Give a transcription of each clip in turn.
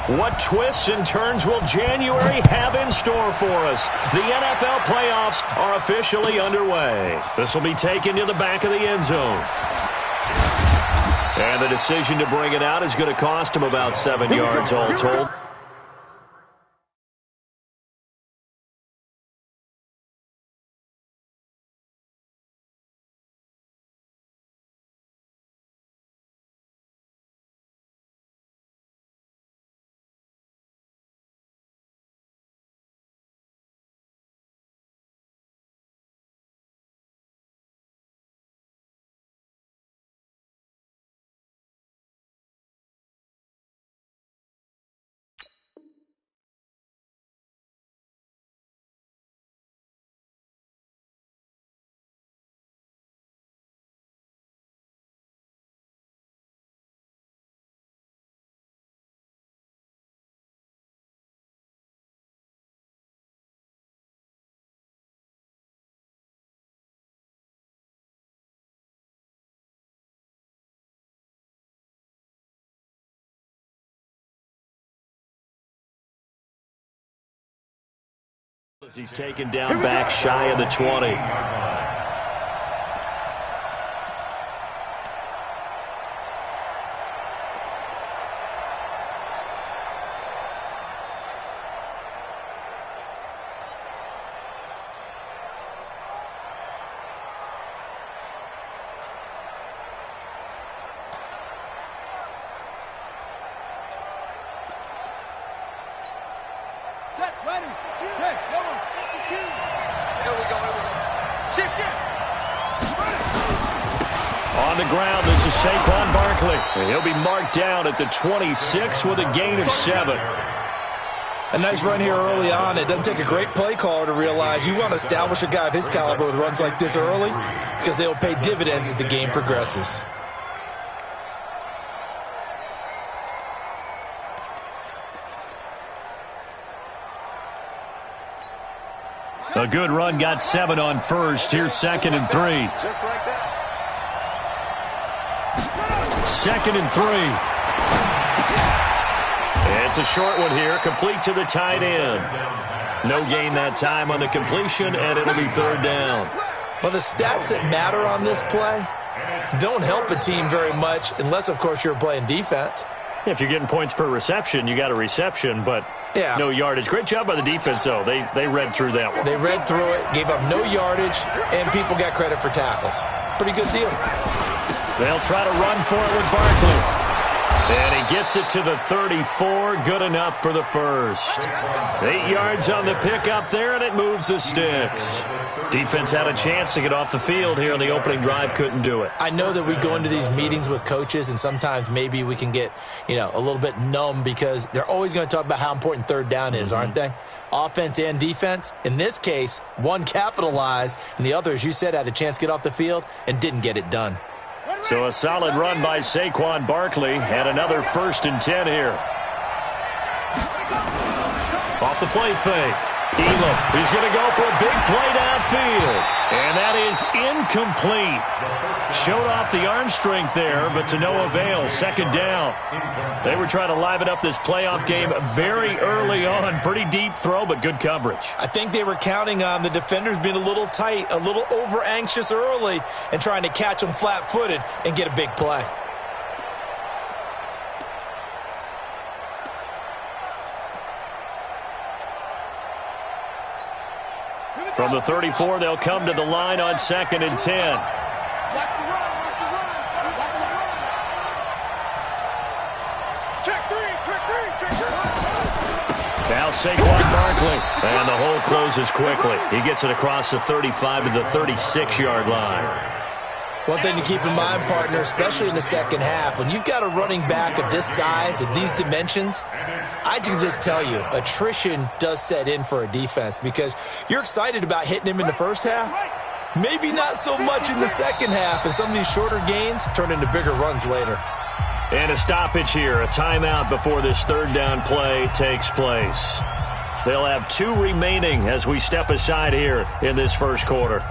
What twists and turns will January have in store for us? The NFL playoffs are officially underway. This will be taken to the back of the end zone. And the decision to bring it out is going to cost him about 7 yards all told. As he's taken down back shy of the 20. Set, ready, okay, come on. Here we go. Shift. On the ground, this is Saquon Barkley. And he'll be marked down at the 26 with a gain of 7. A nice run here early on. It doesn't take a great play caller to realize you want to establish a guy of his caliber with runs like this early because they will pay dividends as the game progresses. A good run got 7 on first. Here's 2nd and 3. Just like that. 2nd and 3. It's a short one here, complete to the tight end. No gain that time on the completion, and it'll be 3rd down. Well, the stats that matter on this play don't help a team very much unless, of course, you're playing defense. If you're getting points per reception, you got a reception, but no yardage. Great job by the defense, though. They read through that one. They read through it, gave up no yardage, and people got credit for tackles. Pretty good deal. They'll try to run for it with Barkley. And he gets it to the 34. Good enough for the first. 8 yards on the pickup there, and it moves the sticks. Defense had a chance to get off the field here on the opening drive. Couldn't do it. I know that we go into these meetings with coaches, and sometimes maybe we can get, a little bit numb because they're always going to talk about how important 3rd down is, aren't they? Offense and defense. In this case, one capitalized, and the other, as you said, had a chance to get off the field and didn't get it done. So a solid run by Saquon Barkley, and another 1st and 10 here. Off the play fake. Elam, he's going to go for a big play downfield. And that is incomplete. Showed off the arm strength there, but to no avail. 2nd down. They were trying to liven up this playoff game very early on. Pretty deep throw, but good coverage. I think they were counting on the defenders being a little tight, a little over-anxious early, and trying to catch them flat-footed and get a big play. From the 34, they'll come to the line on 2nd and 10. Now Saquon Barkley, and the hole closes quickly. He gets it across the 35 to the 36-yard line. One thing to keep in mind, partner, especially in the second half, when you've got a running back of this size, of these dimensions, I can just tell you, attrition does set in for a defense because you're excited about hitting him in the first half. Maybe not so much in the second half, and some of these shorter gains turn into bigger runs later. And a stoppage here, a timeout before this 3rd down play takes place. They'll have 2 remaining as we step aside here in this first quarter.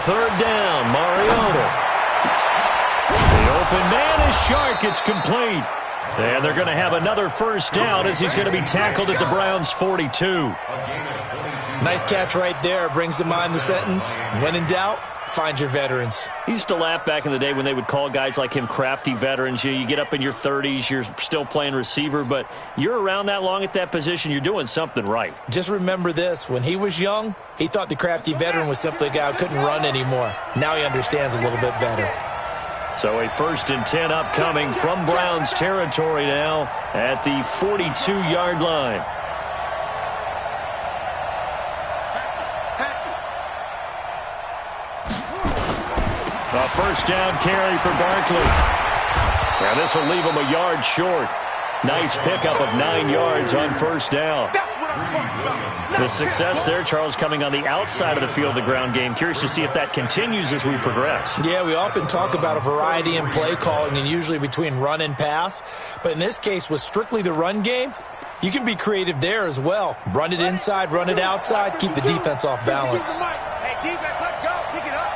third down, Mariota. The open man is Shark. It's complete. And they're going to have another first down as he's going to be tackled at the Browns' 42. Nice catch right there. Brings to mind the sentence, when in doubt, find your veterans. He used to laugh back in the day when they would call guys like him crafty veterans. You get up in your 30s, you're still playing receiver, but you're around that long at that position, you're doing something right. Just remember this. When he was young, he thought the crafty veteran was simply a guy who couldn't run anymore. Now he understands a little bit better. So a 1st and 10 upcoming from Browns territory now at the 42-yard line. A first down carry for Barkley. Now this will leave him a yard short. Nice pickup of 9 yards on first down. The success there, Charles, coming on the outside of the field, the ground game. Curious to see if that continues as we progress. Yeah, we often talk about a variety in play calling and usually between run and pass. But in this case, with strictly the run game, you can be creative there as well. Run it inside, run it outside, keep the defense off balance. Hey, defense, let's go. Pick it up,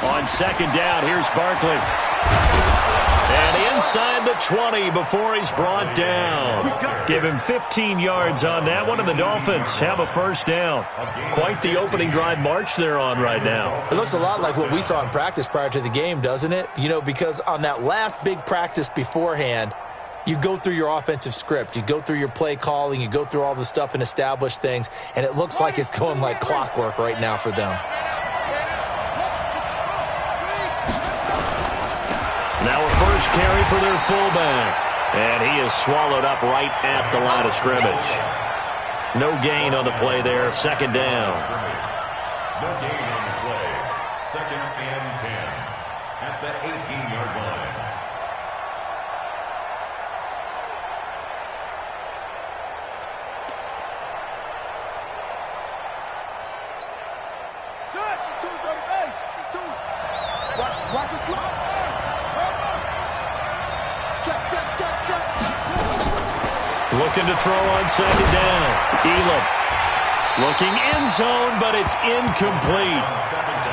On second down, here's Barkley. And inside the 20 before he's brought down. Give him 15 yards on that one, and the Dolphins have a first down. Quite the opening drive march they're on right now. It looks a lot like what we saw in practice prior to the game, doesn't it? You know, because on that last big practice beforehand, you go through your offensive script. You go through your play calling. You go through all the stuff and establish things, and it looks like it's going like clockwork right now for them. Now a first carry for their fullback. And he is swallowed up right at the line of scrimmage. No gain on the play there. Second down. No gain on the play. 2nd and 10 at the 18-yard line. Watch it slow. Looking to throw on second down. Elam looking end zone, but it's incomplete.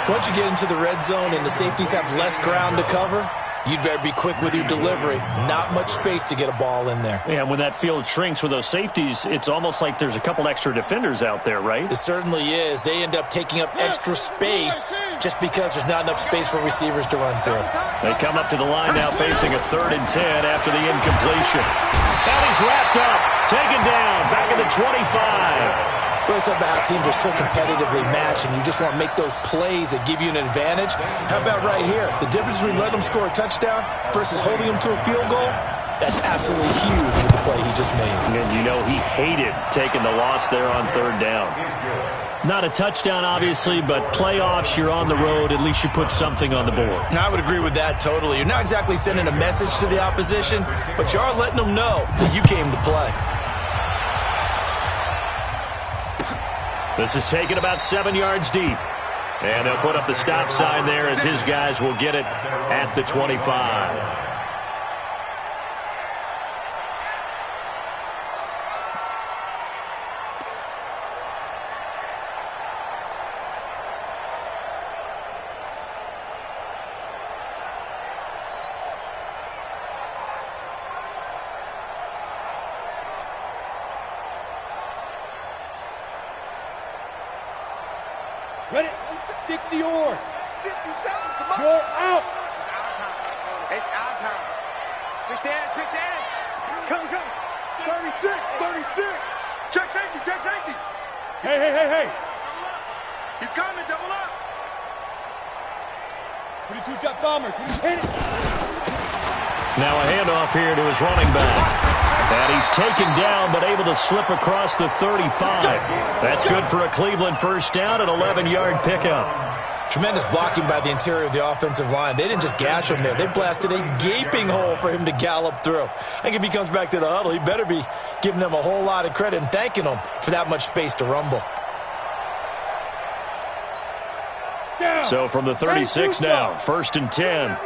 Once you get into the red zone and the safeties have less ground to cover, you'd better be quick with your delivery. Not much space to get a ball in there. Yeah, when that field shrinks with those safeties, it's almost like there's a couple extra defenders out there, right? It certainly is. They end up taking up extra space just because there's not enough space for receivers to run through. They come up to the line now facing a 3rd and 10 after the incompletion. And he's wrapped up, taken down, back at the 25. Really talk about how teams are so competitively matched and you just want to make those plays that give you an advantage. How about right here? The difference between letting them score a touchdown versus holding them to a field goal, that's absolutely huge with the play he just made. And you know he hated taking the loss there on 3rd down. Not a touchdown, obviously, but playoffs, you're on the road. At least you put something on the board. I would agree with that totally. You're not exactly sending a message to the opposition, but you are letting them know that you came to play. This is taken about 7 yards deep. And they'll put up the stop sign there as his guys will get it at the 25. Ready? 60 or 57. Come on. You're out. It's our time. It's our time. Quick dance. Quick dance. Come. 36. Check safety. Hey. He's coming. Double up. 22 jet bombers. Hit it. Now a handoff here to his running back. And he's taken down, but able to slip across the 35. That's good for a Cleveland first down, an 11-yard pickup. Tremendous blocking by the interior of the offensive line. They didn't just gash him there. They blasted a gaping hole for him to gallop through. I think if he comes back to the huddle, he better be giving them a whole lot of credit and thanking them for that much space to rumble. So from the 36 now, 1st and 10.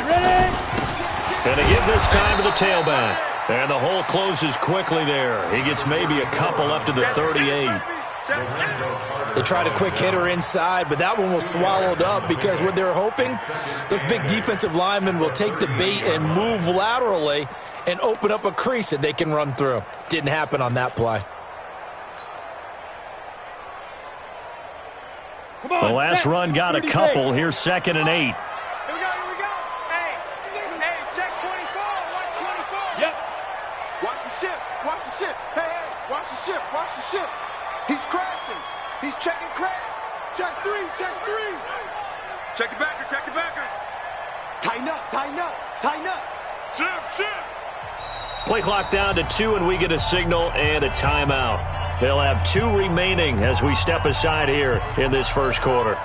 Ready? And they give this time to the tailback. And the hole closes quickly there. He gets maybe a couple up to the 38. They tried a quick hitter inside, but that one was swallowed up because what they're hoping, those big defensive linemen will take the bait and move laterally and open up a crease that they can run through. Didn't happen on that play. The last run got a couple. Here's 2nd and 8. Here we go. Hey, check 24. Watch 24. Yep. Watch the ship. Hey, watch the ship. He's crashing. He's checking crash. Check 3. Check the backer. Tighten up. Ship. Play clock down to 2, and we get a signal and a timeout. They'll have 2 remaining as we step aside here in this first quarter.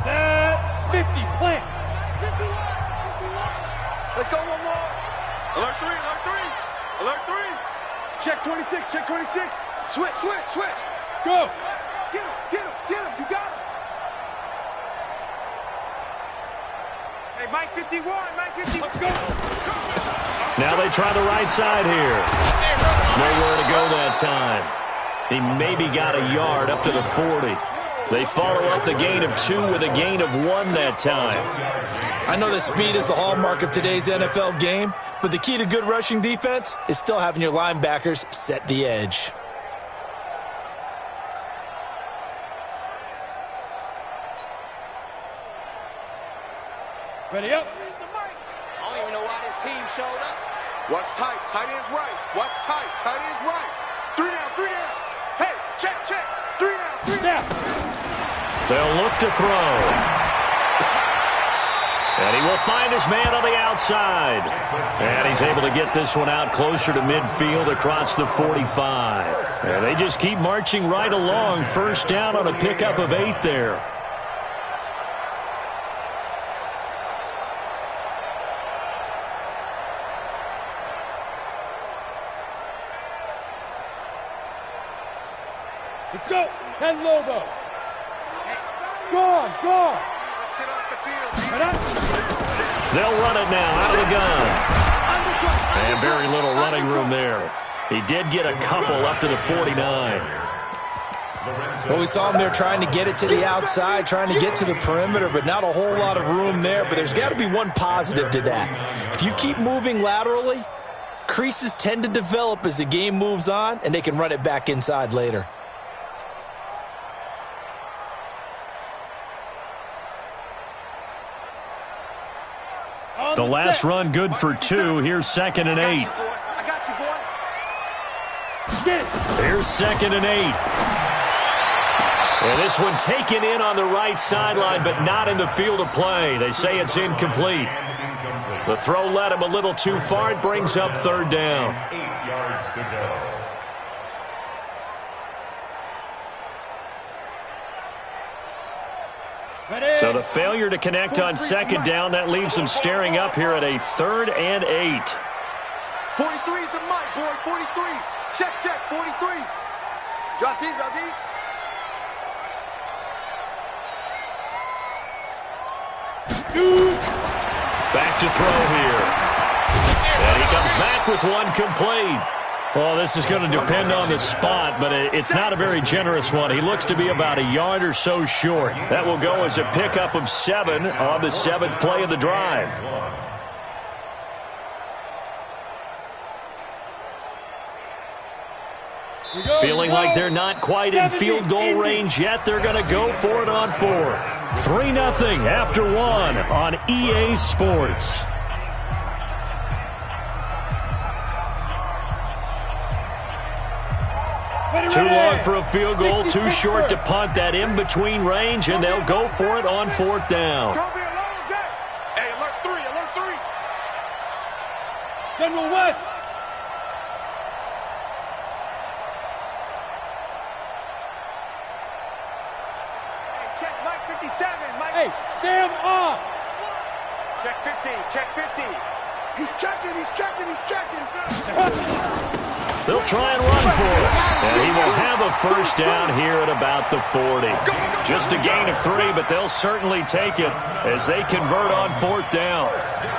Set. 50. Plant. Let's go one more. Alert 3. Check 26. Switch. Go. Get him. You got him. Hey, Mike 51. Let's go. Now they try the right side here. Nowhere to go that time. He maybe got a yard up to the 40. They follow up the gain of 2 with a gain of 1 that time. I know that speed is the hallmark of today's NFL game, but the key to good rushing defense is still having your linebackers set the edge. Ready up. I don't even know why this team showed up. Watch tight. Tight end's right. Watch tight. Tight end's right. 3 down. Hey, check. 3 down. Snap. They'll look to throw. And he will find his man on the outside. And he's able to get this one out closer to midfield across the 45. And they just keep marching right along. First down on a pickup of 8 there. Let's go. 10 Lobo. Gone. Let's get off the field. Right up. They'll run it now out of the gun. And very little running room there. He did get a couple up to the 49. Well, we saw him there trying to get it to the outside, trying to get to the perimeter, but not a whole lot of room there. But there's got to be one positive to that. If you keep moving laterally, creases tend to develop as the game moves on, and they can run it back inside later. The last run good for 2. Here's 2nd and 8. I got you, boy. Get it. Here's 2nd and 8. And this one taken in on the right sideline, but not in the field of play. They say it's incomplete. The throw led him a little too far. It brings up 3rd down. 8 yards to go. Ready. So the failure to connect on 2nd down, that leaves him staring up here at a 3rd and 8. 43 is the mic, boy. 43. Check. 43. Drop deep. Back to throw here. And he comes back with one complete. Well, this is going to depend on the spot, but it's not a very generous one. He looks to be about a yard or so short. That will go as a pickup of 7 on the 7th play of the drive. Feeling like they're not quite in field goal range yet. They're going to go for it on 4th. 3-0 after 1 on EA Sports. Too long for a field goal, too short to punt. That in-between range, and they'll go for it on 4th down. It's going to be a long day. Hey, alert 3. General West. Hey, check Mike 57. Mike. Hey, Sam off. Check 50. He's checking. They'll try and run for it. And he will have a a first down here at about the 40. Just a gain of 3, but they'll certainly take it as they convert on 4th down.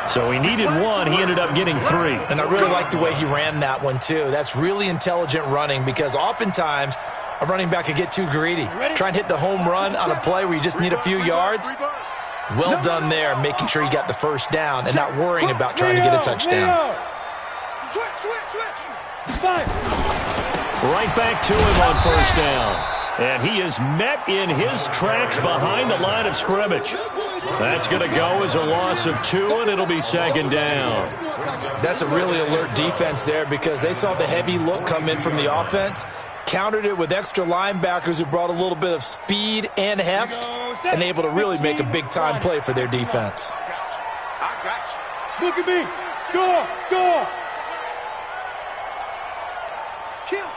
So he needed 1. He ended up getting 3. And I really like the way he ran that one, too. That's really intelligent running because oftentimes a running back could get too greedy. Try and hit the home run on a play where you just need a few yards. Well done there, making sure you got the first down and not worrying about trying to get a touchdown. Right back to him on first down. And he is met in his tracks behind the line of scrimmage. That's going to go as a loss of 2, and it'll be 2nd down. That's a really alert defense there because they saw the heavy look come in from the offense, countered it with extra linebackers who brought a little bit of speed and heft, and able to really make a big-time play for their defense. I got you. Look at me. Score. Score. Kill.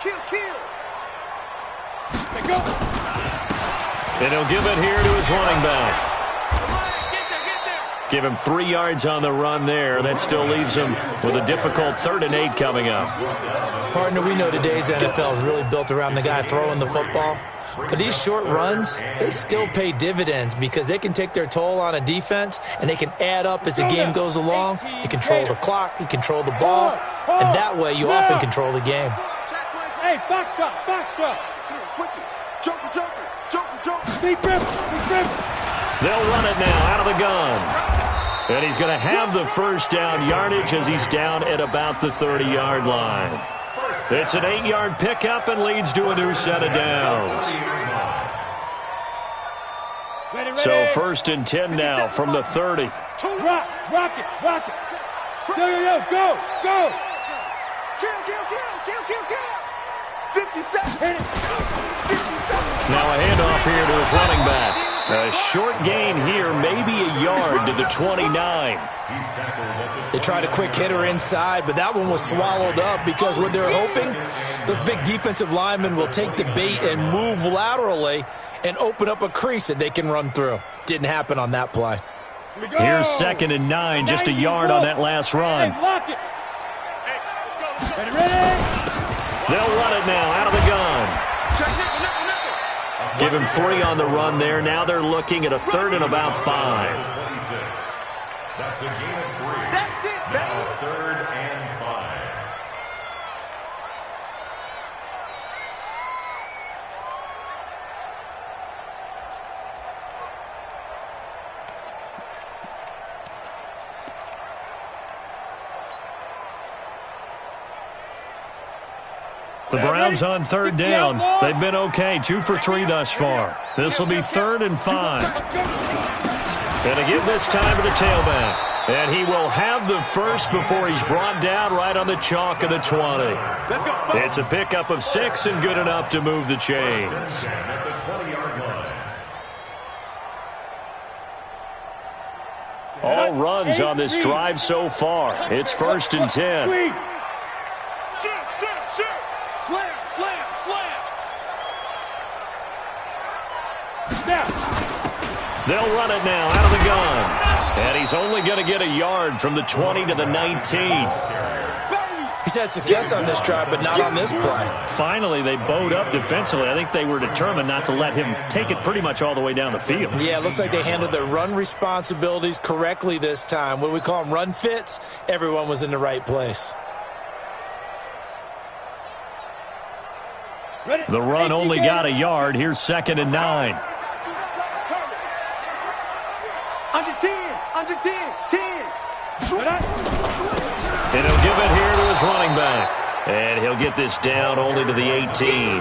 They go. And he'll give it here to his running back. Give him 3 yards on the run there. That still leaves him with a difficult 3rd and 8 coming up. Partner, we know today's NFL is really built around the guy throwing the football. But these short runs, they still pay dividends because they can take their toll on a defense and they can add up as the game goes along. You control the clock, you control the ball, and that way you often control the game. Hey, box drop. Switch it. Joker. Deep rip. They'll run it now out of the gun. And he's going to have the first down yardage as he's down at about the 30-yard line. It's an 8-yard pickup and leads to a new set of downs. Ready. So 1st and 10 now from the 30. Rock it. Go. Kill. 50 seconds. 50 seconds. Now a handoff here to his running back. A short gain here, maybe a yard to the 29. They tried a quick hitter inside, but that one was swallowed up because what they're hoping, those big defensive linemen will take the bait and move laterally and open up a crease that they can run through. Didn't happen on that play. Here's 2nd and 9, just a yard on that last run. Hey, lock it. Ready. They'll run it now out of the gun. Give him 3 on the run there. Now they're looking at a 3rd and about 5. That's a gain of 3. That's it, baby. Now 3rd and 5. The Browns on 3rd down. They've been okay, 2 for 3 thus far. This will be 3rd and 5. And to give this time to the tailback. And he will have the first before he's brought down right on the chalk of the 20. It's a pickup of 6 and good enough to move the chains. At the 20-yard line. All runs on this drive so far. It's 1st and 10. Slam. They'll run it now out of the gun. And he's only going to get a yard from the 20 to the 19. He's had success on this drive, but not on this play. Finally, they bowed up defensively. I think they were determined not to let him take it pretty much all the way down the field. Yeah, it looks like they handled their run responsibilities correctly this time. What do we call them, run fits? Everyone was in the right place. The run only got a yard. Here's 2nd and 9. Under 10. And he'll give it here to his running back. And he'll get this down only to the 18.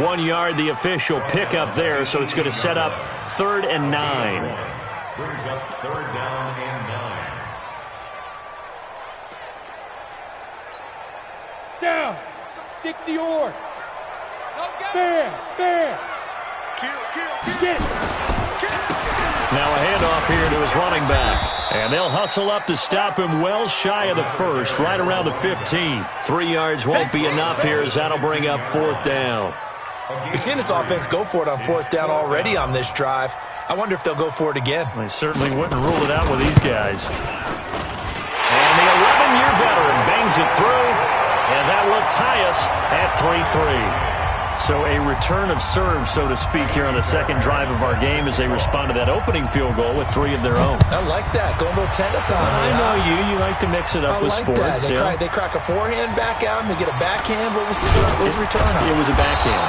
1 yard, the official pickup there, so it's going to set up 3rd and 9. Brings up 3rd down and 9. Down. 60 yards. Fair. Get it. Now a handoff here to his running back. And they'll hustle up to stop him well shy of the first, right around the 15. 3 yards won't be enough here as that'll bring up 4th down. We've seen this offense go for it on 4th down already on this drive. I wonder if they'll go for it again. They certainly wouldn't rule it out with these guys. And the 11-year veteran bangs it through, and that will tie us at 3-3. So a return of serve, so to speak, here on the second drive of our game as they respond to that opening field goal with 3 of their own. I like that. Go a little tennis on me. I know you. You like to mix it up with sports. They crack a forehand back at him. They get a backhand. What was the return on? It was a backhand.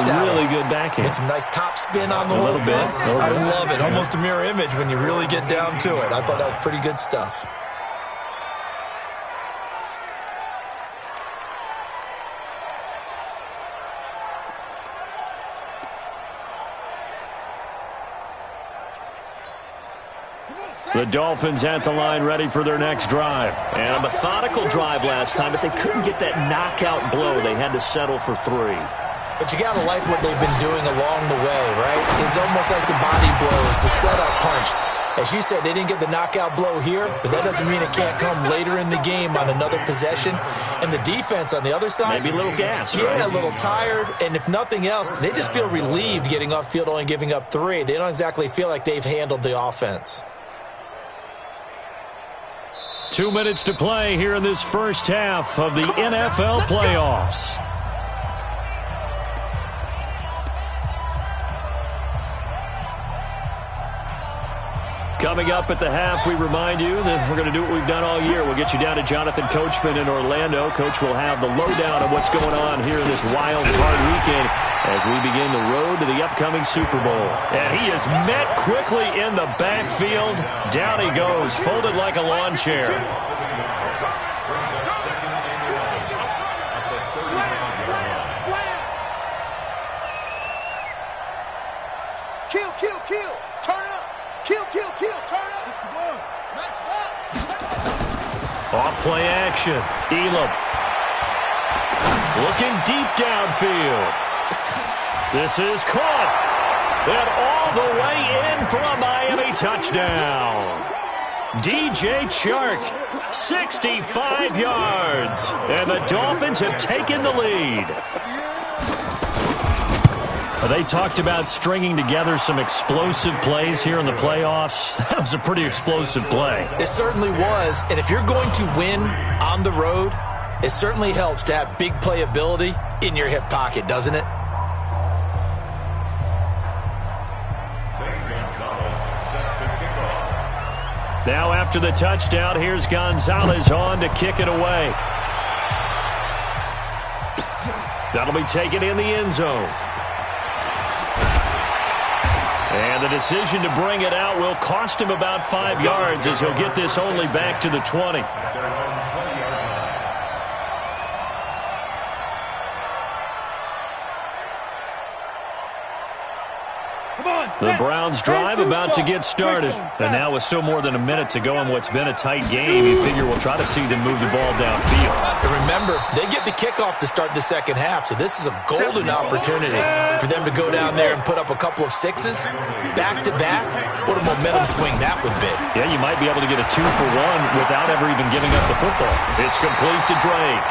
A really good backhand. With some nice top spin on the a little bit. I love it. Almost a mirror image when you really get down to it. I thought that was pretty good stuff. The Dolphins at the line ready for their next drive. And a methodical drive last time, but they couldn't get that knockout blow. They had to settle for 3. But you got to like what they've been doing along the way, right? It's almost like the body blows, the setup punch. As you said, they didn't get the knockout blow here, but that doesn't mean it can't come later in the game on another possession. And the defense on the other side, maybe a little gas, yeah, right? A little tired. And if nothing else, they just feel relieved getting off field, only giving up 3. They don't exactly feel like they've handled the offense. 2 minutes to play here in this first half of the NFL playoffs. Coming up at the half, we remind you that we're going to do what we've done all year. We'll get you down to Jonathan Coachman in Orlando. Coach will have the lowdown of what's going on here in this wild card weekend as we begin the road to the upcoming Super Bowl. And he is met quickly in the backfield. Down he goes, folded like a lawn chair. Kill. Turn up. Kill. Turn up. 61. Match up. Off play action. Elam. Looking deep downfield. This is caught. And all the way in for a Miami touchdown. DJ Chark, 65 yards. And the Dolphins have taken the lead. They talked about stringing together some explosive plays here in the playoffs. That was a pretty explosive play. It certainly was. And if you're going to win on the road, it certainly helps to have big playability in your hip pocket, doesn't it? Now after the touchdown, here's Gonzalez on to kick it away. That'll be taken in the end zone. And the decision to bring it out will cost him about 5 yards as he'll get this only back to the 20. The Browns drive about to get started. And now with still more than a minute to go in what's been a tight game, you figure we'll try to see them move the ball downfield. And remember, they get the kickoff to start the second half, so this is a golden opportunity for them to go down there and put up a couple of 6s back-to-back. What a momentum swing that would be. Yeah, you might be able to get a 2-for-1 without ever even giving up the football. It's complete to Drake.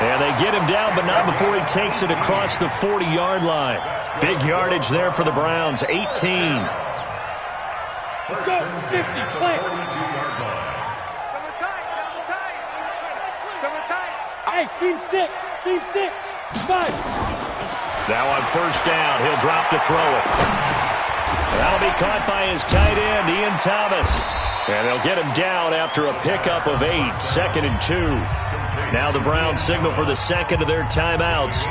And they get him down, but not before he takes it across the 40-yard line. Big yardage there for the Browns, 18. Go, 50, play. Hey, seam 6, 5. Now on first down, he'll drop to throw it. That'll be caught by his tight end, Ian Thomas. And they'll get him down after a pickup of 8, 2nd and 2. Now the Browns signal for the second of their timeouts,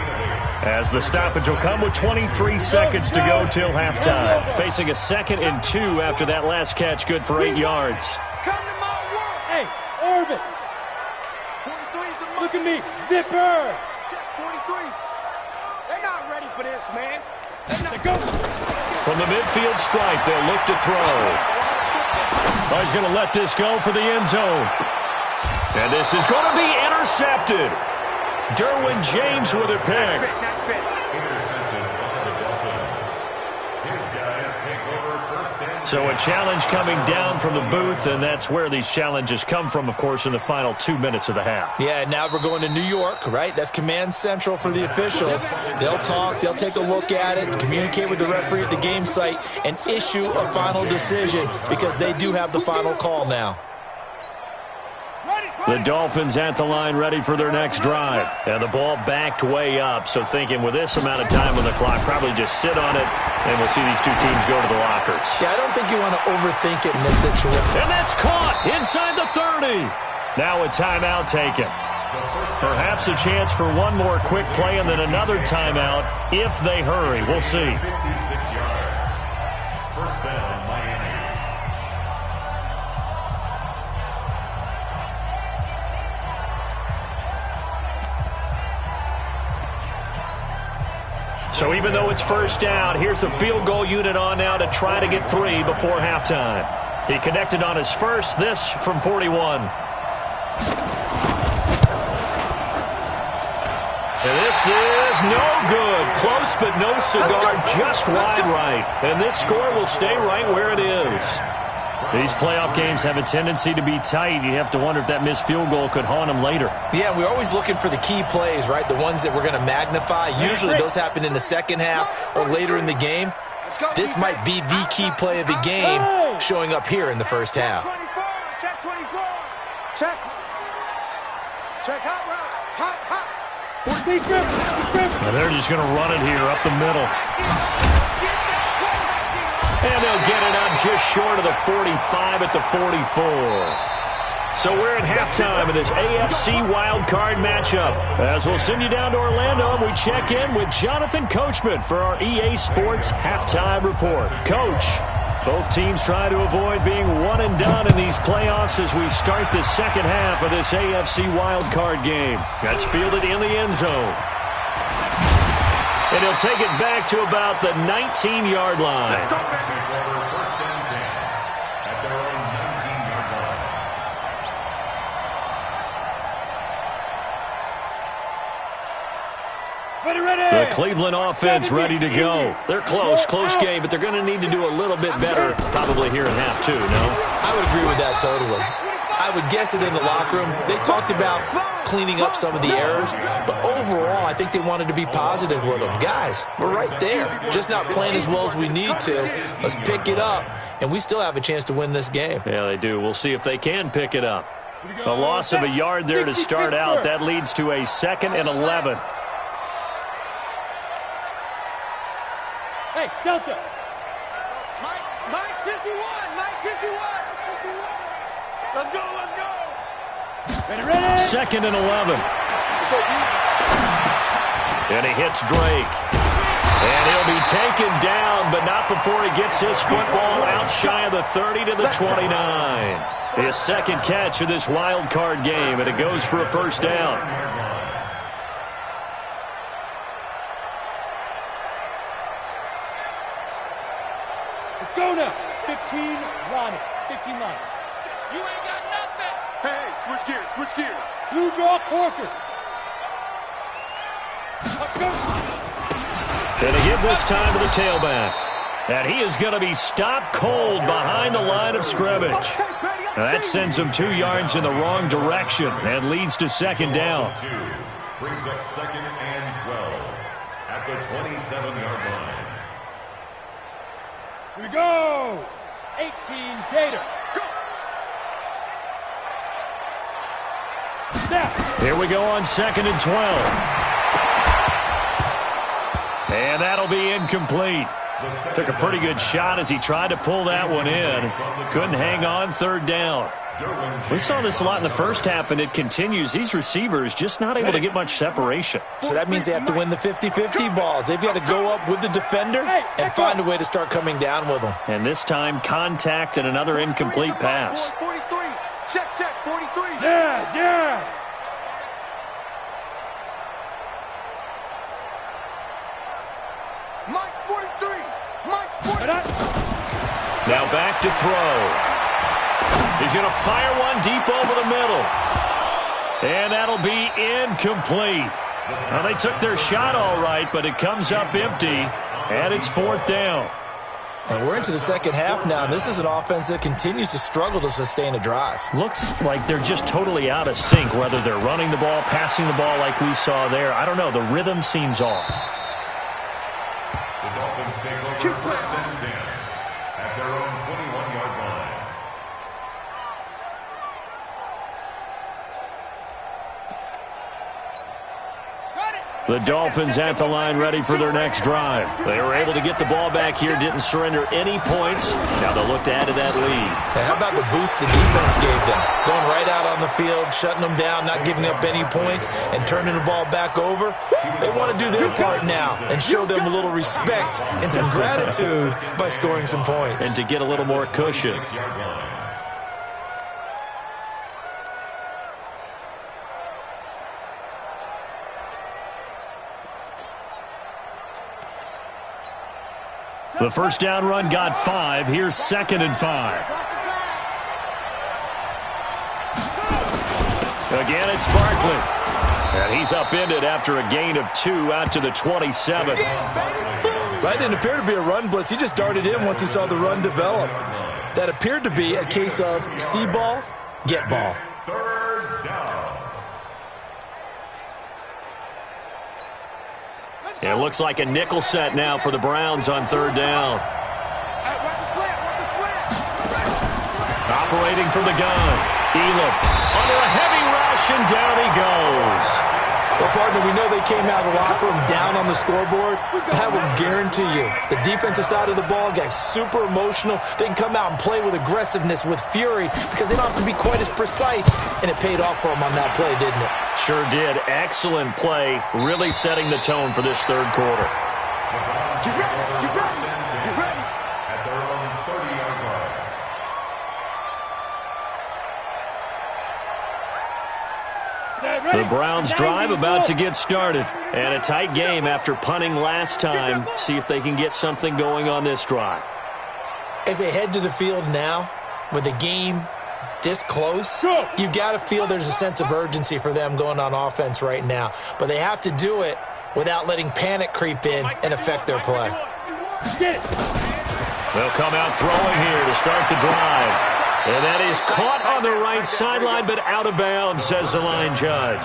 as the stoppage will come with 23 seconds to go till halftime. Facing a 2nd and 2 after that last catch, good for 8 yards. Come to my work. Hey, Orbit. Look at me. Zipper. 43. They're not ready for this, man. Go. From the midfield stripe, they'll look to throw. Oh, he's going to let this go for the end zone. And this is going to be intercepted. Derwin James with a pick. So a challenge coming down from the booth, and that's where these challenges come from, of course, in the final 2 minutes of the half. Yeah, now we're going to New York, right? That's command central for the officials. They'll talk, they'll take a look at it, communicate with the referee at the game site, and issue a final decision because they do have the final call now. Ready. The Dolphins at the line ready for their next drive. And the ball backed way up, so thinking with this amount of time on the clock, probably just sit on it, and we'll see these two teams go to the lockers. Yeah, I don't think you want to overthink it in this situation. And that's caught inside the 30. Now a timeout taken. Perhaps a chance for one more quick play and then another timeout if they hurry. We'll see. 56 yards. First down, Miami. So even though it's first down, here's the field goal unit on now to try to get 3 before halftime. He connected on his first, this from 41. And this is no good. Close, but no cigar, just wide right. And this score will stay right where it is. These playoff games have a tendency to be tight. You have to wonder if that missed field goal could haunt them later. Yeah, we're always looking for the key plays, right? The ones that we're going to magnify. Usually those happen in the second half or later in the game. This might be the key play of the game showing up here in the first half. Check 24. Check. Check hot route. Hot. And they're just going to run it here up the middle. And they'll get it up just short of the 45 at the 44. So we're at halftime of this AFC wildcard matchup. As we'll send you down to Orlando, and we check in with Jonathan Coachman for our EA Sports Halftime Report. Coach, both teams try to avoid being one and done in these playoffs as we start the second half of this AFC wildcard game. That's fielded in the end zone. And he'll take it back to about the 19-yard line. First and 10 at their own 19-yard line. Ready. The Cleveland offense ready to go. They're close game, but they're going to need to do a little bit better probably here in half two, no? I would agree with that totally. I would guess it in the locker room. They talked about cleaning up some of the errors, but overall, I think they wanted to be positive with them. Guys, we're right there. Just not playing as well as we need to. Let's pick it up, and we still have a chance to win this game. Yeah, they do. We'll see if they can pick it up. A loss of a yard there to start out. That leads to a 2nd and 11. Hey, Delta. Mike 51. Let's go. Ready. 2nd and 11. And he hits Drake. And he'll be taken down, but not before he gets his football out shy of the 30 to the 29. His second catch of this wild card game, and it goes for a first down. Let's go now. 15 Ronnie. 15 line. You ain't got nothing. Hey, switch gears. Blue draw Corkers. Let's go. And a give this time to the tailback. And he is going to be stopped cold behind the line of scrimmage. Now that sends him 2 yards in the wrong direction and leads to second down. Brings up 2nd and 12 at the 27-yard line. Here we go. 18 Gator. Go. Snap. Here we go on 2nd and 12. And that'll be incomplete. Took a pretty good shot as he tried to pull that one in. Couldn't hang on, 3rd down. We saw this a lot in the first half, and it continues. These receivers just not able to get much separation. So that means they have to win the 50-50 balls. They've got to go up with the defender and find a way to start coming down with them. And this time, contact and another incomplete pass. 43. Check, 43. Yes. Mike's 43. Now back to throw. He's going to fire one deep over the middle. And that'll be incomplete. Well, they took their shot all right, but it comes up empty, and it's 4th down. And we're into the second half now, and this is an offense that continues to struggle to sustain a drive. Looks like they're just totally out of sync, whether they're running the ball, passing the ball like we saw there. I don't know. The rhythm seems off. The Dolphins take over 1st and 10 at their own 21-yard line. The Dolphins at the line ready for their next drive. They were able to get the ball back here, didn't surrender any points. Now they'll look to add to that lead. Now, how about the boost the defense gave them? Going right out on the field, shutting them down, not giving up any points, and turning the ball back over. They want to do their part now and show them a little respect and some gratitude by scoring some points. And to get a little more cushion. The first down run got 5. Here's 2nd and 5. Again, it's Barkley. And he's upended after a gain of 2 out to the 27. That didn't appear to be a run blitz. He just darted in once he saw the run develop. That appeared to be a case of see ball, get ball. Third down. It looks like a nickel set now for the Browns on 3rd down. Operating from the gun. Elam under a heavy rush, and down he goes. Well, partner, we know they came out of the locker room down on the scoreboard, but I will guarantee you the defensive side of the ball got super emotional. They can come out and play with aggressiveness, with fury, because they don't have to be quite as precise, and it paid off for them on that play, didn't it? Sure did. Excellent play, really setting the tone for this 3rd quarter. Get ready, get ready, get ready. At their own 30-yard line. The Browns drive about to get started. And a tight game after punting last time. See if they can get something going on this drive. As they head to the field now, with the game this close, you've got to feel there's a sense of urgency for them going on offense right now. But they have to do it without letting panic creep in and affect their play. They'll come out throwing here to start the drive. And that is caught on the right sideline, but out of bounds, says the line judge.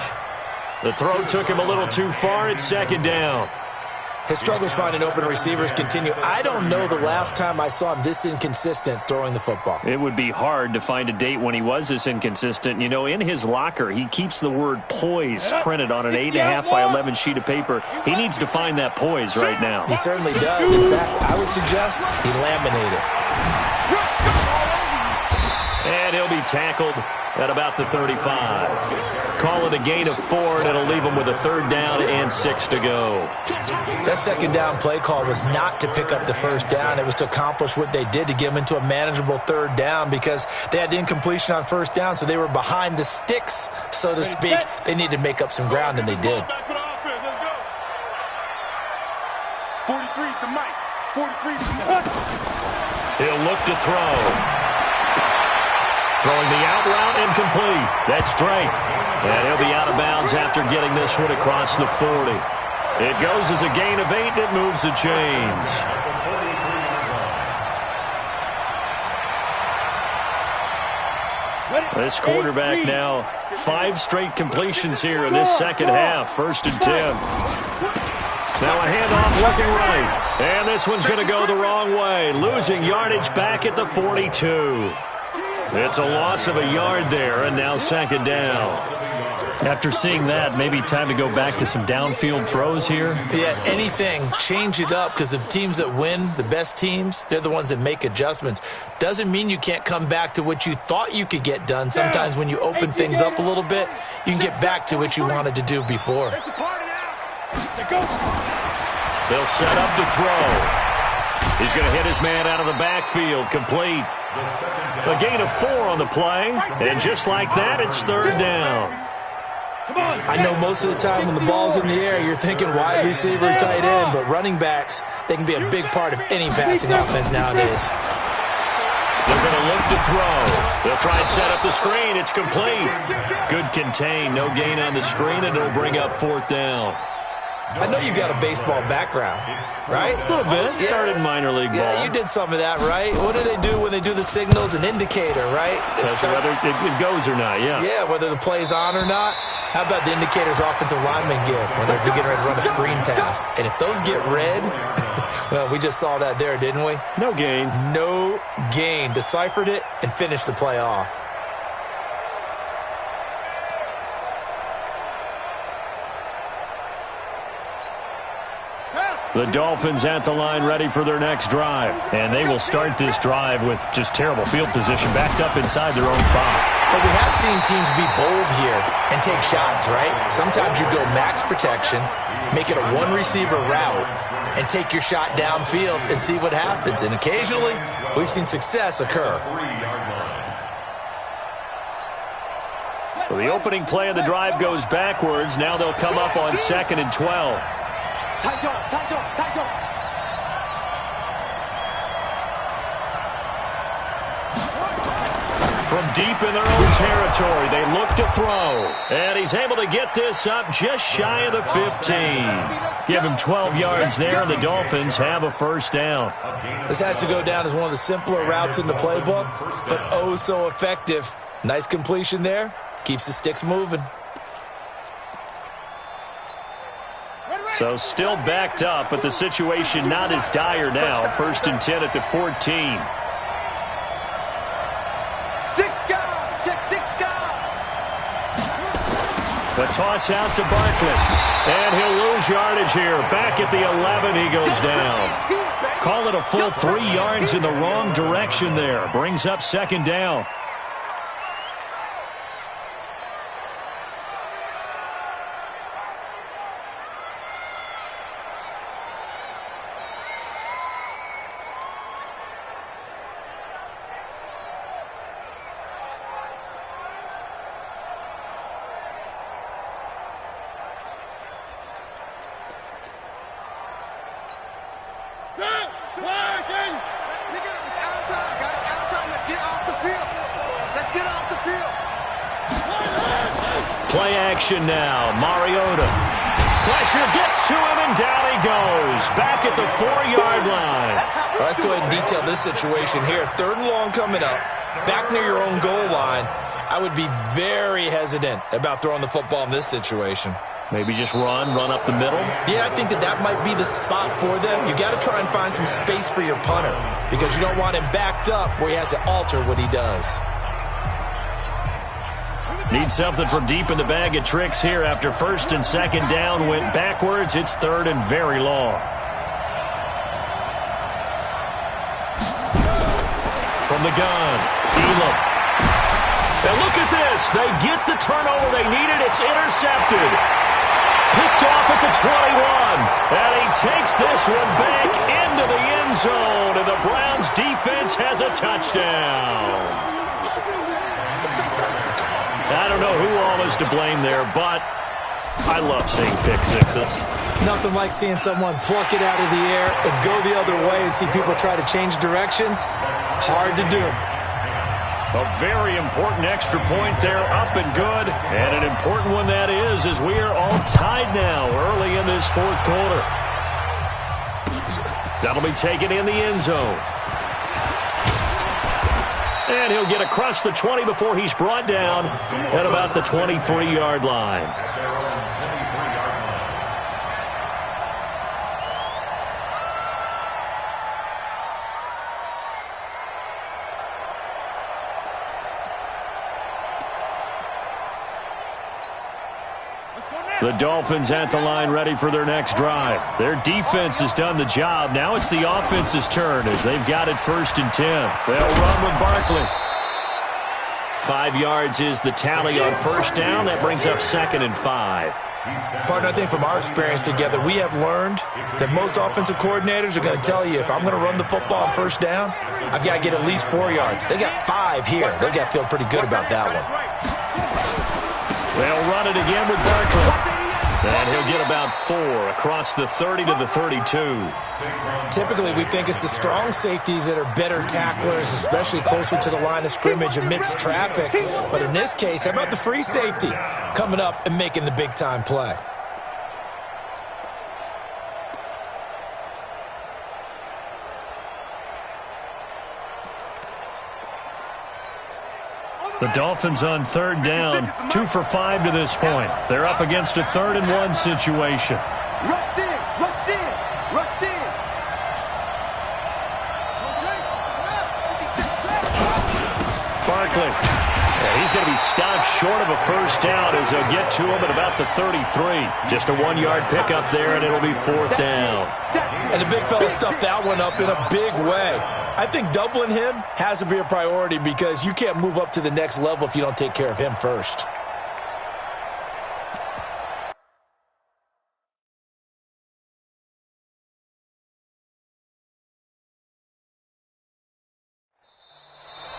The throw took him a little too far. It's 2nd down. His struggles finding open receivers continue. I don't know the last time I saw him this inconsistent throwing the football. It would be hard to find a date when he was this inconsistent. You know, in his locker, he keeps the word poise printed on an 8.5 by 11 sheet of paper. He needs to find that poise right now. He certainly does. In fact, I would suggest he laminated. And he'll be tackled at about the 35. Call it a gain of 4, and it'll leave him with a 3rd down and 6 to go. That 2nd down play call was not to pick up the 1st down. It was to accomplish what they did, to get them into a manageable 3rd down, because they had incompletion on 1st down, so they were behind the sticks, so to speak. They needed to make up some ground, and they did. 43's the mic. 43's the mic. He'll look to throw. Throwing the out route, incomplete. That's Drake. And he'll be out of bounds after getting this one across the 40. It goes as a gain of 8, and it moves the chains. This quarterback now 5 straight completions here in this 2nd half. 1st and 10. Now a handoff looking right. And this one's going to go the wrong way. Losing yardage back at the 42. It's a loss of a yard there, and now 2nd down. After seeing that, maybe time to go back to some downfield throws here. Yeah, anything. Change it up, because the teams that win, the best teams, they're the ones that make adjustments. Doesn't mean you can't come back to what you thought you could get done. Sometimes when you open things up a little bit, you can get back to what you wanted to do before. It's a party now. They'll set up to throw. He's going to hit his man out of the backfield, complete. A gain of 4 on the play, and just like that, it's 3rd down. I know most of the time when the ball's in the air, you're thinking wide receiver, tight end, but running backs, they can be a big part of any passing offense nowadays. They're going to look to throw. They'll try and set up the screen. It's complete. Good contain, no gain on the screen, and it'll bring up 4th down. I know you got a baseball background, right? A little bit. Started minor league ball. Yeah, you did some of that, right? What do they do when they do the signals? An indicator, right? That's whether it goes or not, yeah. Yeah, whether the play's on or not. How about the indicators offensive linemen give when they're getting ready to run a screen pass? And if those get red, well, we just saw that there, didn't we? No gain. No gain. Deciphered it and finished the play off. The Dolphins at the line ready for their next drive. And they will start this drive with just terrible field position, backed up inside their own 5. But we have seen teams be bold here and take shots, right? Sometimes you go max protection, make it a one-receiver route, and take your shot downfield and see what happens. And occasionally, we've seen success occur. So the opening play of the drive goes backwards. Now they'll come up on 2nd and 12. From deep in their own territory, they look to throw. And he's able to get this up just shy of the 15. Give him 12 yards there, and the Dolphins have a first down. This has to go down as one of the simpler routes in the playbook, but oh so effective. Nice completion there. Keeps the sticks moving. So still backed up, but the situation not as dire now. 1st and 10 at the 14. 6 guard. Check 6 guard. The toss out to Barkley. And he'll lose yardage here. Back at the 11, he goes down. Call it a full 3 yards in the wrong direction there. Brings up 2nd down. Play action now. Mariota. Pressure gets to him, and down he goes. Back at the 4-yard line. All right, let's go ahead and detail this situation here. 3rd and long coming up. Back near your own goal line. I would be very hesitant about throwing the football in this situation. Maybe just run up the middle? Yeah, I think that might be the spot for them. You got to try and find some space for your punter because you don't want him backed up where he has to alter what he does. Need something from deep in the bag of tricks here after 1st and 2nd down went backwards. It's 3rd and very long. From the gun, Elam. And look at this. They get the turnover they needed. It's intercepted. Picked off at the 21. And he takes this one back into the end zone. And the Browns defense has a touchdown. I don't know who all is to blame there, but I love seeing pick sixes. Nothing like seeing someone pluck it out of the air and go the other way and see people try to change directions. Hard to do. A very important extra point there, up and good. And an important one that is, as we are all tied now early in this 4th quarter. That'll be taken in the end zone. And he'll get across the 20 before he's brought down at about the 23-yard line. The Dolphins at the line ready for their next drive. Their defense has done the job. Now it's the offense's turn as they've got it 1st and 10. They'll run with Barkley. 5 yards is the tally on 1st down. That brings up 2nd and 5. Partner, I think from our experience together, we have learned that most offensive coordinators are going to tell you, if I'm going to run the football on 1st down, I've got to get at least 4 yards. They got 5 here. They got to feel pretty good about that one. They'll run it again with Barkley. And he'll get about 4 across the 30 to the 32. Typically, we think it's the strong safeties that are better tacklers, especially closer to the line of scrimmage amidst traffic. But in this case, how about the free safety coming up and making the big-time play? The Dolphins on 3rd down, 2 for 5 to this point. They're up against a 3rd and 1 situation. Rush in, rush in, rush in. Barkley. Yeah, he's going to be stopped short of a 1st down as they'll get to him at about the 33. Just a 1-yard pickup there, and it'll be 4th down. And the big fella stuffed that one up in a big way. I think doubling him has to be a priority because you can't move up to the next level if you don't take care of him first.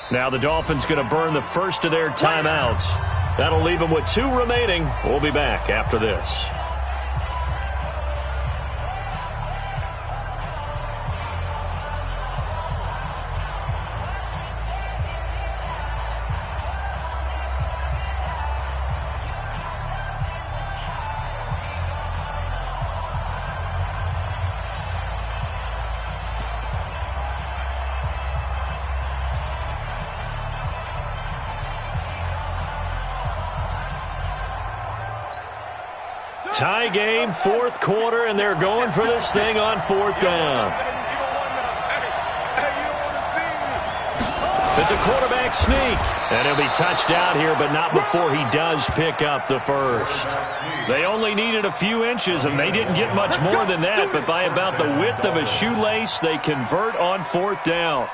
Now the Dolphins going to burn the first of their timeouts. That'll leave them with 2 remaining. We'll be back after this. Tie game, 4th quarter, and they're going for this thing on 4th down. It's a quarterback sneak, and he'll be touched out here, but not before he does pick up the first. They only needed a few inches, and they didn't get much more than that, but by about the width of a shoelace, they convert on 4th down.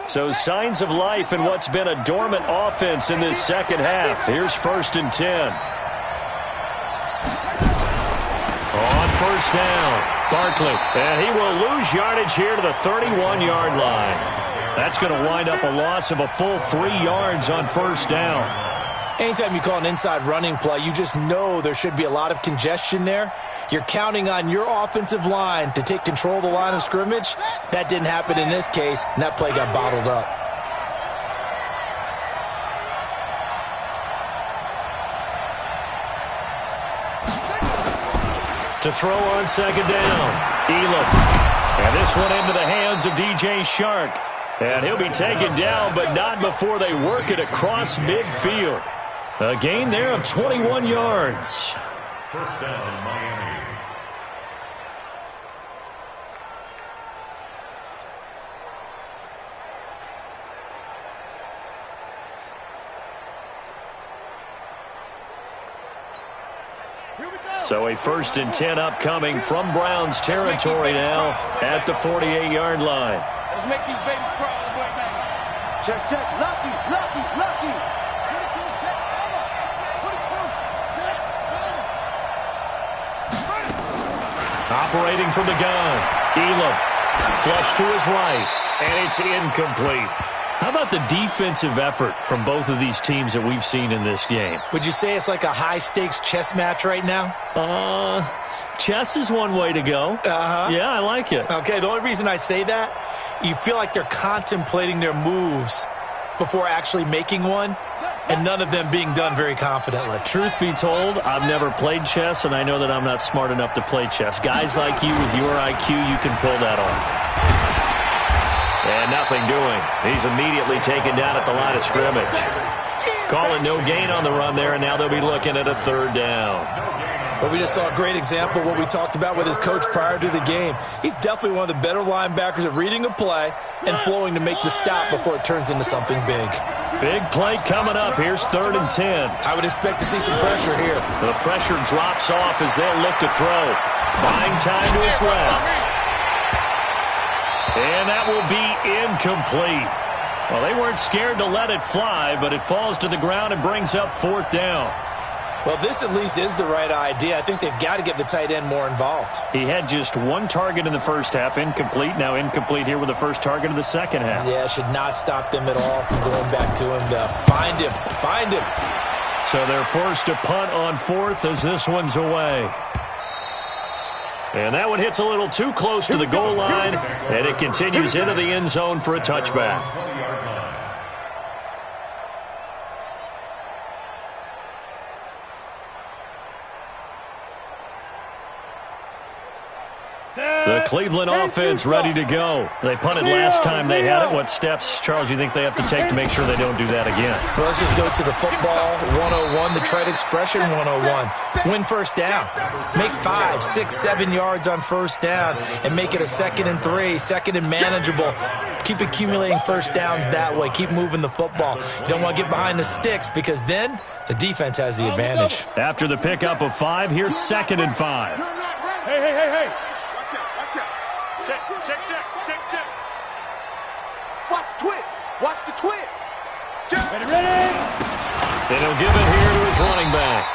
So signs of life in what's been a dormant offense in this second half. Here's 1st and 10. On 1st down, Barkley. And he will lose yardage here to the 31-yard line. That's going to wind up a loss of a full 3 yards on 1st down. Anytime you call an inside running play, you just know there should be a lot of congestion there. You're counting on your offensive line to take control of the line of scrimmage. That didn't happen in this case, and that play got bottled up. To throw on 2nd down, Elam. And this one into the hands of DJ Shark. And he'll be taken down, but not before they work it across midfield. A gain there of 21 yards. 1st down, Miami. So a 1st and 10 upcoming from Browns territory now at the 48-yard line. Let's make these babies cry all the way back. Check, check. Lucky, lucky, lucky. Operating from the gun, Elam. Flush to his right, and it's incomplete. How about the defensive effort from both of these teams that we've seen in this game? Would you say it's like a high-stakes chess match right now? Chess is one way to go. Yeah, I like it. Okay, the only reason I say that, you feel like they're contemplating their moves before actually making one, and none of them being done very confidently. Truth be told, I've never played chess, and I know that I'm not smart enough to play chess. Guys like you with your IQ, you can pull that off. And nothing doing. He's immediately taken down at the line of scrimmage. Call it no gain on the run there, and now they'll be looking at a 3rd down. But we just saw a great example of what we talked about with his coach prior to the game. He's definitely one of the better linebackers at reading a play and flowing to make the stop before it turns into something big. Big play coming up. Here's 3rd and 10. I would expect to see some pressure here. The pressure drops off as they'll look to throw. Buying time to his left. And that will be incomplete. Well, they weren't scared to let it fly, but it falls to the ground and brings up 4th down. Well, this at least is the right idea. I think they've got to get the tight end more involved. He had just 1 target in the first half, incomplete. Now incomplete here with the first target of the second half. Yeah, should not stop them at all from going back to him to find him. Find him. So they're forced to punt on 4th as this one's away. And that one hits a little too close to the goal line, and it continues into the end zone for a touchback. The The Cleveland offense ready to go. They punted last time they had it. What steps, Charles, you think they have to take to make sure they don't do that again? Well, let's just go to the football 101, the trade expression 101. Win first down. Make 5, 6, 7 yards on first down and make it a 2nd and 3, 2nd and manageable. Keep accumulating first downs that way. Keep moving the football. You don't want to get behind the sticks because then the defense has the advantage. After the pickup of 5, here's 2nd and 5. Hey. Watch out. Check. Watch the twist. Watch the twist. Ready. And he'll give it here to his running back.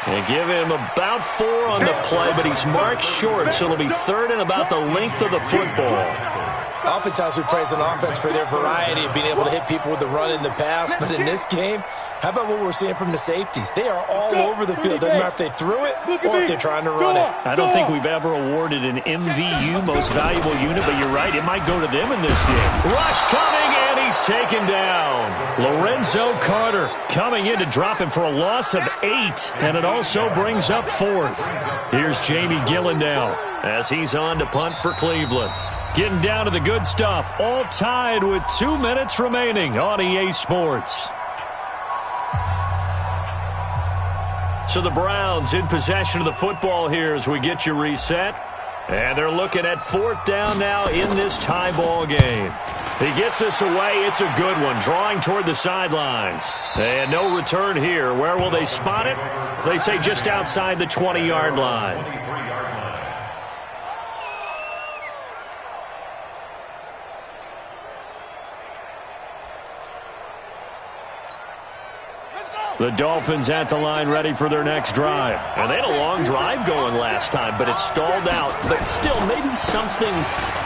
And give him about 4 on the play, but he's marked short, so it'll be 3rd and about the length of the football. Oftentimes we praise an offense for their variety of being able to hit people with the run in the past, but in this game, how about what we're seeing from the safeties? They are all over the field. Doesn't matter if they threw it or if they're trying to run it. I don't think we've ever awarded an MVU, most valuable unit, but you're right, it might go to them in this game. Rush coming, and he's taken down. Lorenzo Carter coming in to drop him for a loss of 8, and it also brings up 4th. Here's Jamie Gillen now as he's on to punt for Cleveland. Getting down to the good stuff, all tied with 2 minutes remaining on EA Sports. So the Browns in possession of the football here as we get you reset. And they're looking at 4th down now in this tie ball game. He gets us away. It's a good one, drawing toward the sidelines. And no return here. Where will they spot it? They say just outside the 20-yard line. The Dolphins at the line ready for their next drive. And they had a long drive going last time, but it stalled out. But still, maybe something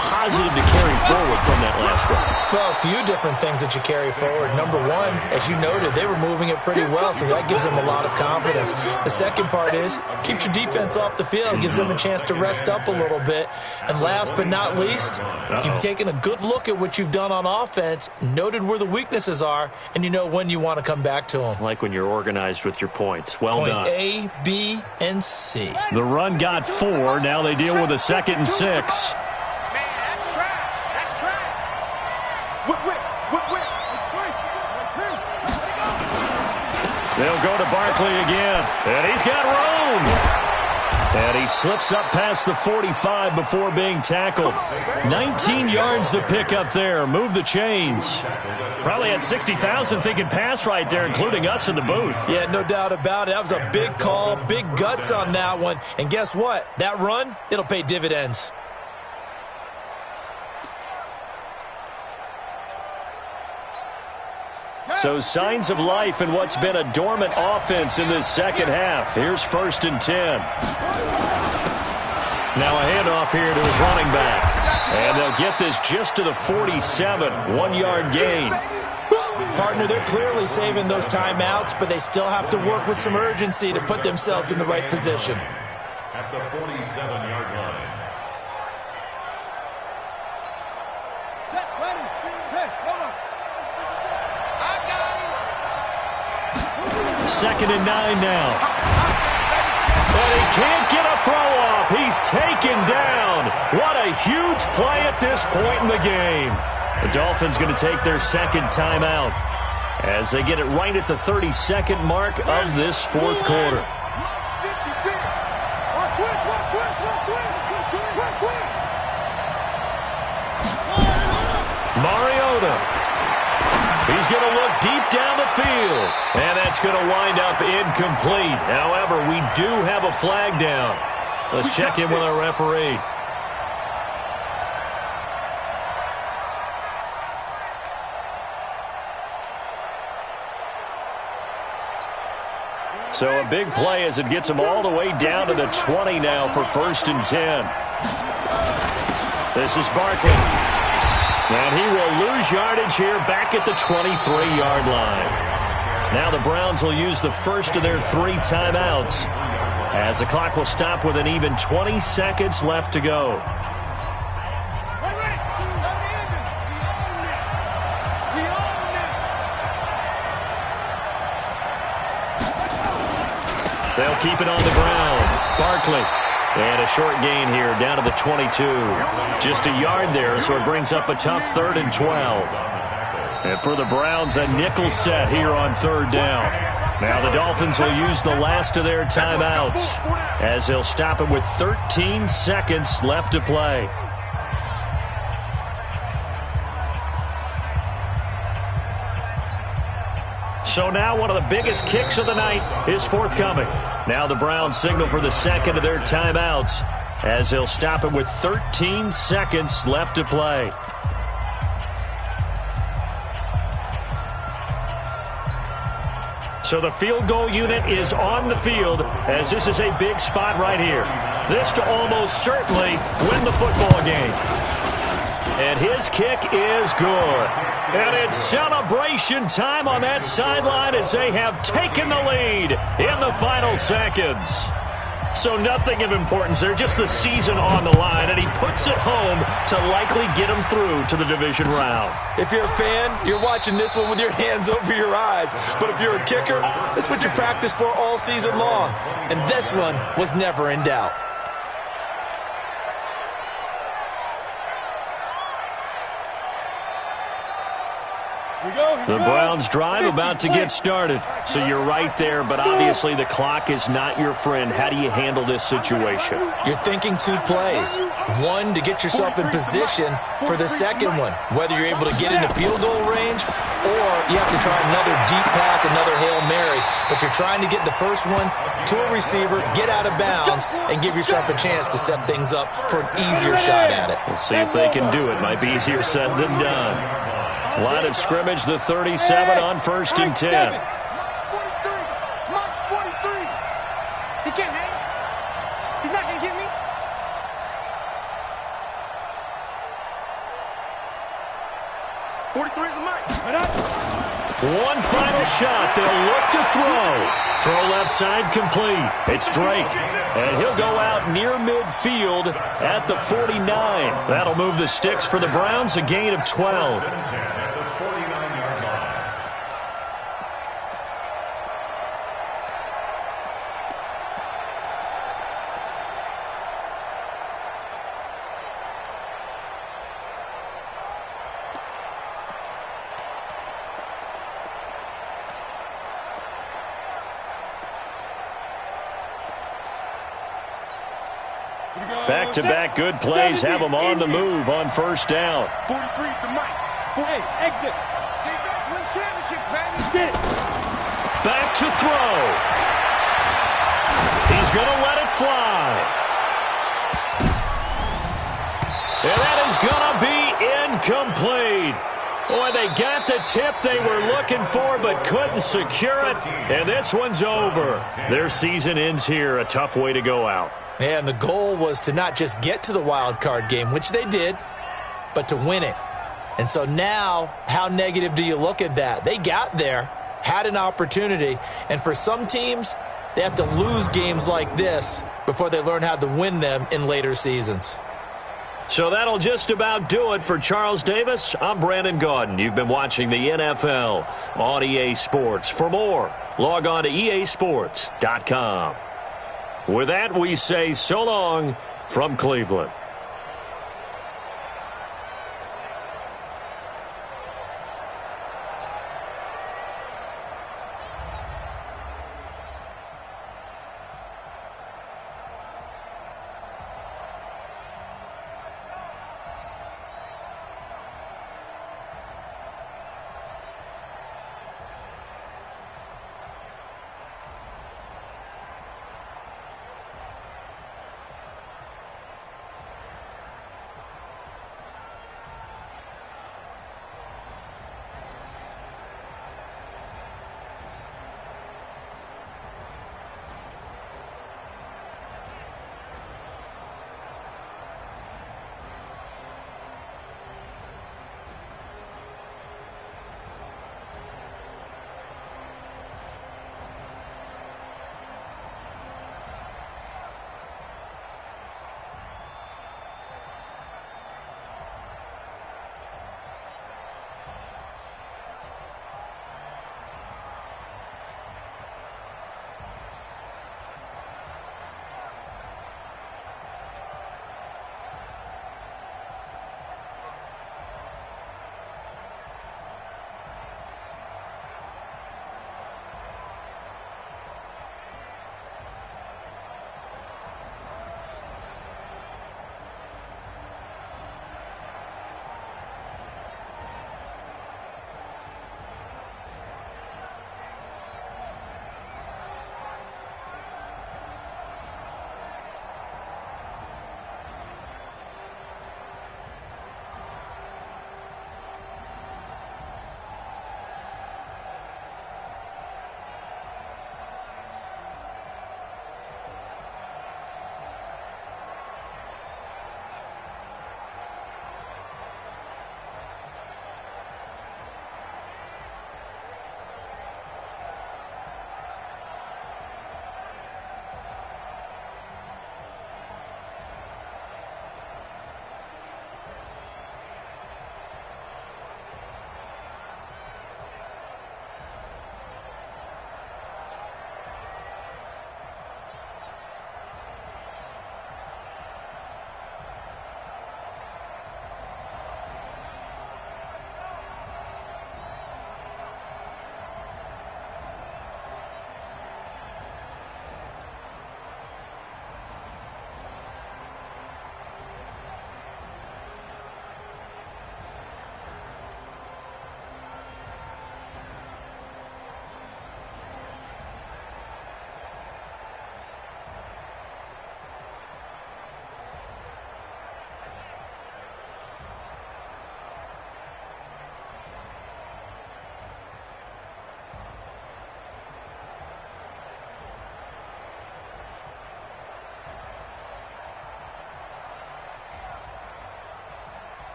positive to carry forward from that last drive. Well, a few different things that you carry forward. Number one, as you noted, they were moving it pretty well, so that gives them a lot of confidence. The second part is, keeps your defense off the field, gives them a chance to rest up a little bit. And last but not least, you've taken a good look at what you've done on offense, noted where the weaknesses are, and you know when you want to come back to them. Like when you're organized with your points. Well done. Point A, B, and C. The run got 4. Now they deal with a 2nd and 6. They'll go to Barkley again, and he's got room. And he slips up past the 45 before being tackled. 19 yards to pick up there. Move the chains. Probably had 60,000 thinking pass right there, including us in the booth. Yeah, no doubt about it. That was a big call, big guts on that one. And guess what? That run, it'll pay dividends. So signs of life in what's been a dormant offense in this second half. Here's 1st and 10. Now a handoff here to his running back. And they'll get this just to the 47, 1-yard gain. Partner, they're clearly saving those timeouts, but they still have to work with some urgency to put themselves in the right position. At the 47-yard line. Second and 9 now. And he can't get a throw off. He's taken down. What a huge play at this point in the game. The Dolphins going to take their 2nd timeout as they get it right at the 32nd mark of this 4th quarter. Mariota. He's going to look deep down the field, and that's going to wind up incomplete. However, we do have a flag down. Let's check in with our referee. So a big play as it gets them all the way down to the 20 now for 1st and 10. This is Barkley. And he will lose yardage here back at the 23-yard line. Now the Browns will use the first of their 3 timeouts as the clock will stop with an even 20 seconds left to go. They'll keep it on the ground. Barkley And a short gain here down to the 22. Just a yard there, so it brings up a tough 3rd and 12. And for the Browns, a nickel set here on 3rd down. Now the Dolphins will use the last of their timeouts as they'll stop it with 13 seconds left to play. So now one of the biggest kicks of the night is forthcoming. Now the Browns signal for the second of their timeouts as they'll stop it with 13 seconds left to play. So the field goal unit is on the field as this is a big spot right here. This to almost certainly win the football game. And his kick is good. And it's celebration time on that sideline as they have taken the lead in the final seconds. So nothing of importance there, just the season on the line, and he puts it home to likely get him through to the division round. If you're a fan, you're watching this one with your hands over your eyes. But if you're a kicker, this is what you practice for all season long. And this one was never in doubt. The Browns drive about to get started. So you're right there, but obviously the clock is not your friend. How do you handle this situation? You're thinking 2 plays. One, to get yourself in position for the second one, whether you're able to get into field goal range or you have to try another deep pass, another Hail Mary. But you're trying to get the first one to a receiver, get out of bounds, and give yourself a chance to set things up for an easier shot at it. We'll see if they can do it. Might be easier said than done. Line of scrimmage, the 37 on 1st and 10. March 43. He can't hang. He's not going to get me. .43 is the mark. One final shot. They'll look to throw. Throw left side complete. It's Drake. And he'll go out near midfield at the 49. That'll move the sticks for the Browns, a gain of 12. Back-to-back good plays have them on the move on 1st down. 43 is the mic. Hey, exit. Defense wins championships, man. Get it. Back to throw. He's going to let it fly. And that is going to be incomplete. Boy, they got the tip they were looking for but couldn't secure it. And this one's over. Their season ends here. A tough way to go out. And the goal was to not just get to the wild card game, which they did, but to win it. And so now, how negative do you look at that? They got there, had an opportunity, and for some teams, they have to lose games like this before they learn how to win them in later seasons. So that'll just about do it for Charles Davis. I'm Brandon Gaudin. You've been watching the NFL on EA Sports. For more, log on to easports.com. With that, we say so long from Cleveland.